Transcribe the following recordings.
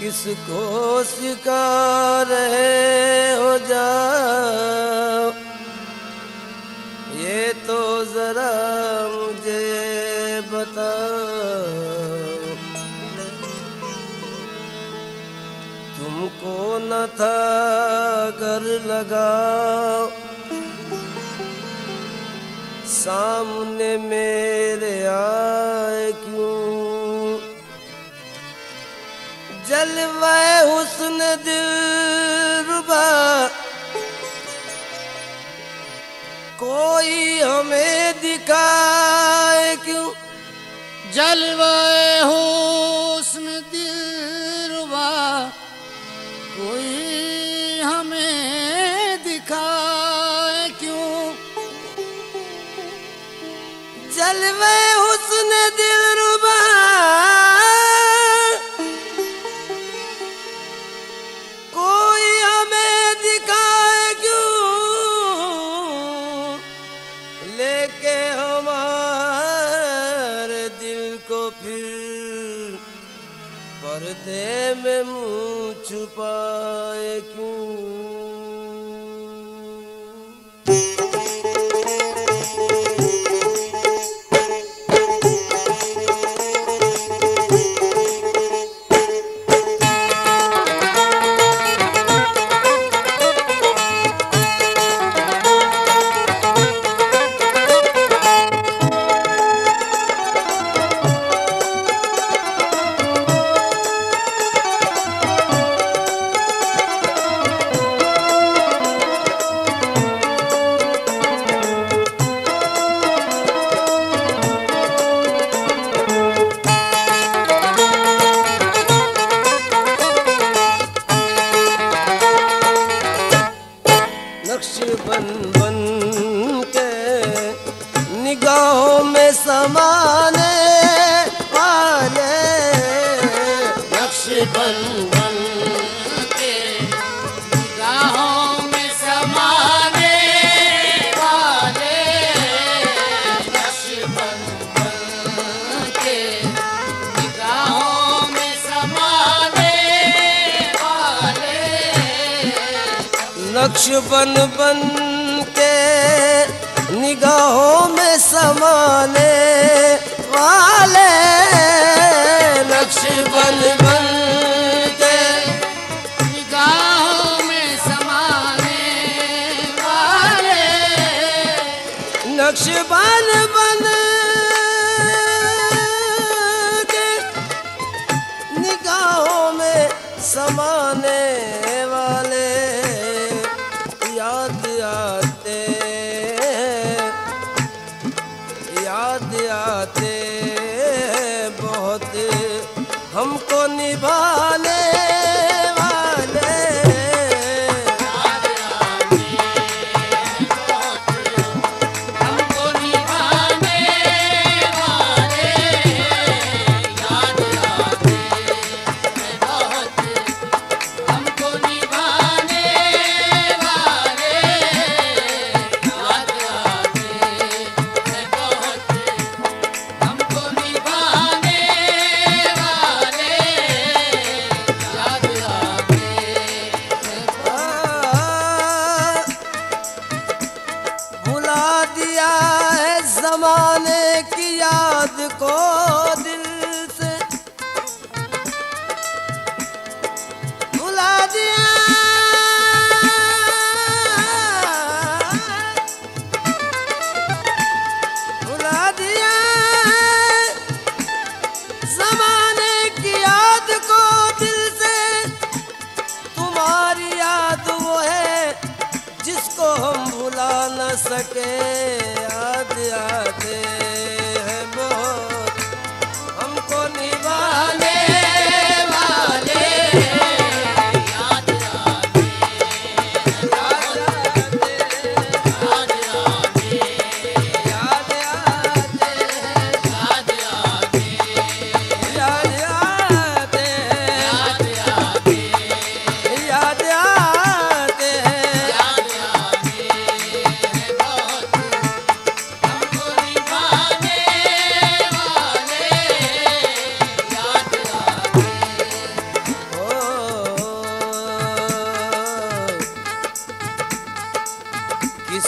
किसको सिखा रहे हो जाओ, ये तो जरा मुझे बताओ। तुमको न था कर लगाओ, सामने मेरे आए क्यों। जलवे हुस्न दिलरुबा कोई हमें दिखाए क्यों। जलवे हुस्न दिलरुबा कोई हमें दिखाए क्यों। जलवे हुस्न दिलरुबा कोई हमें दिखाए क्यों। लेके हमारे दिल को फिर पर्दे में मुँह छुपाए क्यों। नक्श बन बन के निगाहों में समाने वाले। नक्श बन बन के निगाहों में समाने वाले। नक्श बन बन के निगाहों में समाने वाले। नक्श बन बन के निगाहों में समाने वाले। नक्श बन बन के निगाहों में समाने वाले। नक्श बन बन के निगाहों में समाने वाले। याद आते याद आते बहुत हमको निभाने वाले। याद आते बहुत हमको निभाने वाले। याद आते बहुत हमको निभाने वाले। याद आते बहुत हमको निभाने वाले। याद आते भुला दिया है जमाने की याद को दिल से। भुला दिया भुला दिया जमाने की याद को दिल से। तुम्हारी याद वो है जिसको हम भुला न सके। याद आते हैं बहुत हमको निभाने वाले। याद आते याद आते याद आते याद आते याद आते याद आते याद आते याद आते याद आते बहुत हमको निभाने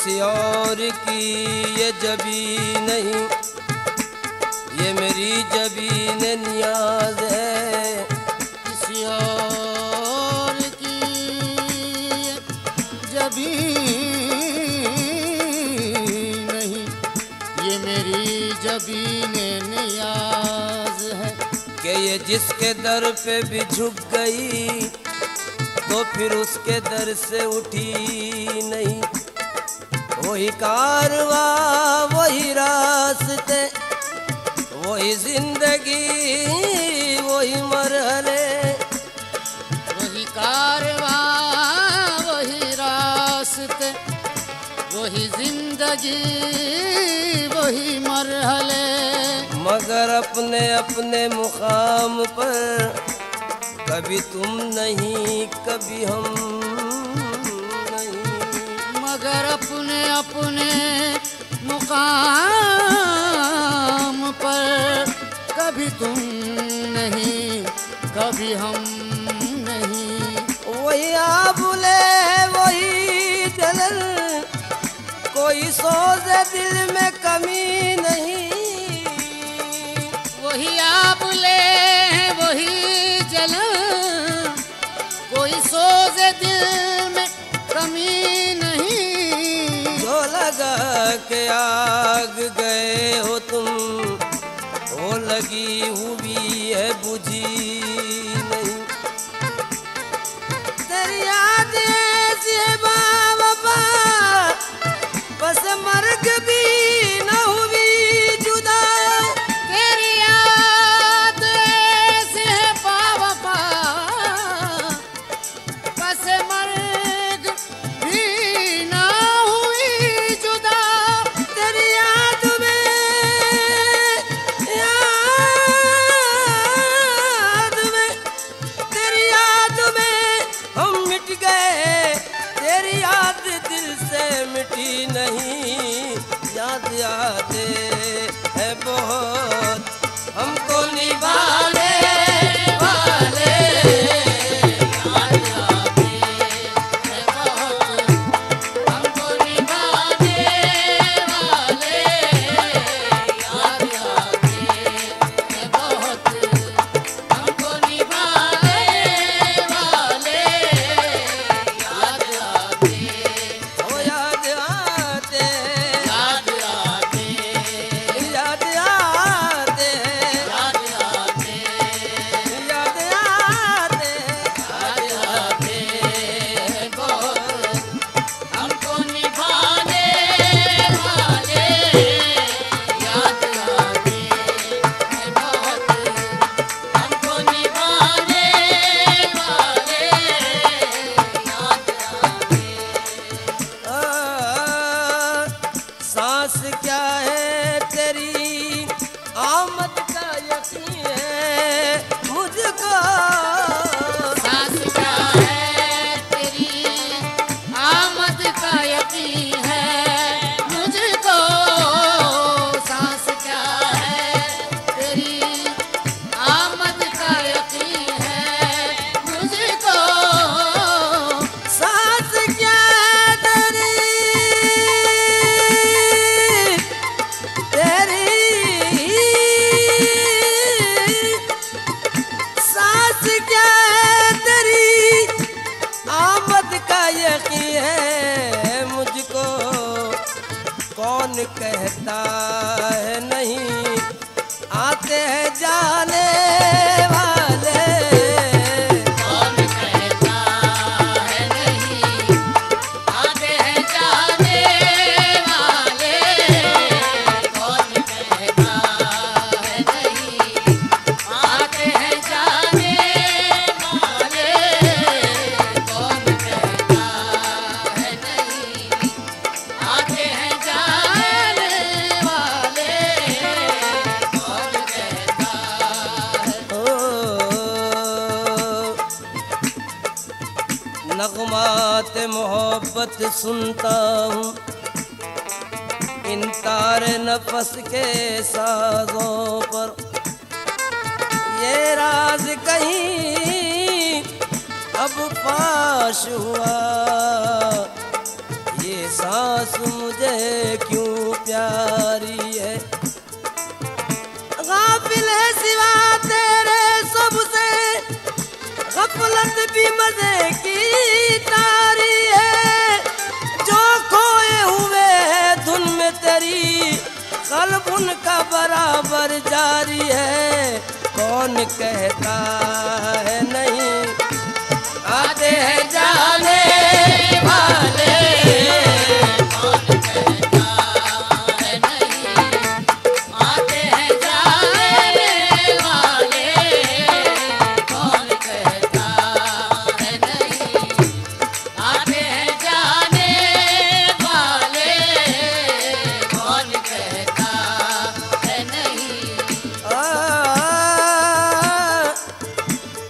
किसी और की ये जबी नहीं, ये मेरी जबीन नियाज है। किसी और की जबी नहीं, ये मेरी जबीन नियाज है। कि ये जिसके दर पे भी झुक गई तो फिर उसके दर से उठी नहीं। वही कारवा वही रास्ते वही जिंदगी वही मरहले, वही कारवां वही रास्ते वही जिंदगी वही मरहले। मगर अपने अपने मुकाम पर कभी तुम नहीं कभी हम नहीं। मगर अपने अपने मुकाम पर कभी तुम नहीं कभी हम नहीं। वही आबुले वही जलन, कोई सोचे दिल में कमी नहीं। वही आबुले वही जलन, कोई सोचे दिल में कमी नहीं। जो लगा के आग गए हो तुम, वो लगी हुई है बुझी नहीं। तेरी याद ऐसी है बाबा, बस मर्ग भी न हुई जुदा। तेरी याद ऐसी है बाबा, बस मर्ग भी ना हुई जुदा। तेरी याद में तेरी याद में हम मिट गए, तेरी याद दिल से मिटी नहीं। याद आते है बहुत हमको निभाने वाले। याद आते हैं बहुत हमको निभाने वाले। याद आते हैं बहुत हमको निभाने वाले। याद आते ओ याद आते याद आते याद आते याद आते याद आते। याद आते हैं बहुत हमको निभाने वाले। याद आते हैं बहुत हमको निभाने वाले। याद सांस क्या है तेरी आमद का यकीन है मुझको। सांस क्या है तेरी आमद का यकीन है मुझको। सांस क्या है तेरी आमद का यकीन है मुझको। सांस क्या है तेरी सांस क्या है तेरी आमद का यकीन है मुझको। कौन कहता है नहीं आते हैं जाने वाले। कौन कहता है नहीं आते हैं जाने वाले। कौन कहता है नहीं आते हैं जाने वाले। कौन कहता है नहीं आते हैं जाने वाले। कौन कहता है नगमात मोहब्बत सुनता हूँ इन तारे नफस के साजों पर। ये राज कहीं अब फाश हुआ, ये ये सांस मुझे क्यों प्यारी है। गाफिल है सिवा तेरे सबसे, गफलत भी मजे की तारी है। जो खोए हुए हैं धुन में तेरी, कल्ब उनका बराबर जारी है। कौन कहता है नहीं आते हैं जाने वाले, कौन कहता है नहीं आते हैं जाने वाले, कौन कहता है नहीं आते हैं जाने वाले, कौन कहता है नहीं।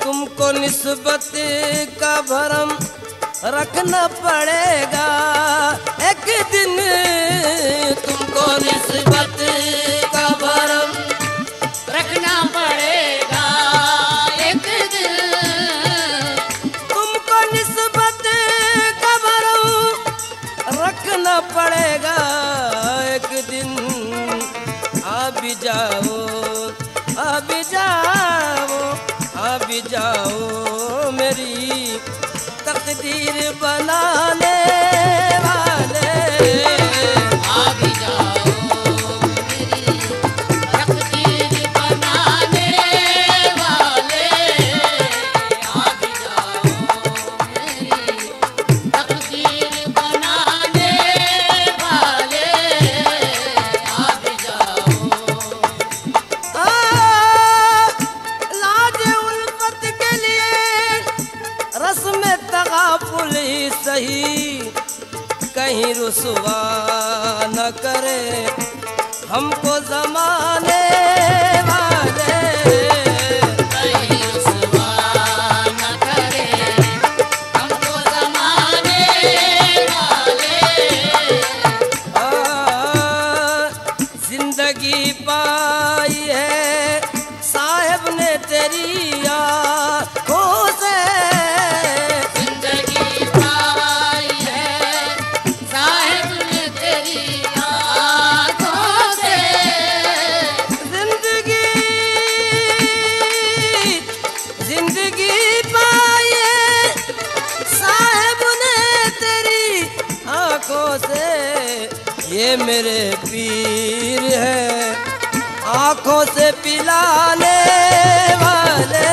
तुमको निस्बत का भरम रखना पड़ेगा एक दिन, तुमको निस्बत का भरम रखना पड़ेगा एक दिन, तुमको निस्बत का भरम रखना पड़ेगा एक दिन। आ भी जाओ, आ भी जाओ, आ भी जाओ मेरी तकदीर बनाने वाले। आ भी जाओ मेरी तकदीर बनाने वाले, आ भी जाओ मेरी तकदीर बनाने वाले, आ भी जाओ। लाज उल्फत के लिए रस्म तगाफुल ही सही, कहीं रुसवा न करे हमको जमाने वाले। कहीं रुसवा न करे हमको ज़माने वाले। जिंदगी पाई है साहिब ने तेरी आँखों से, जिंदगी पाई है साहिब ने तेरी आँखों से, जिंदगी जिंदगी पाई है साहिब ने तेरी आँखों से। ये मेरे पीर है आँखों से पिलाने वाले।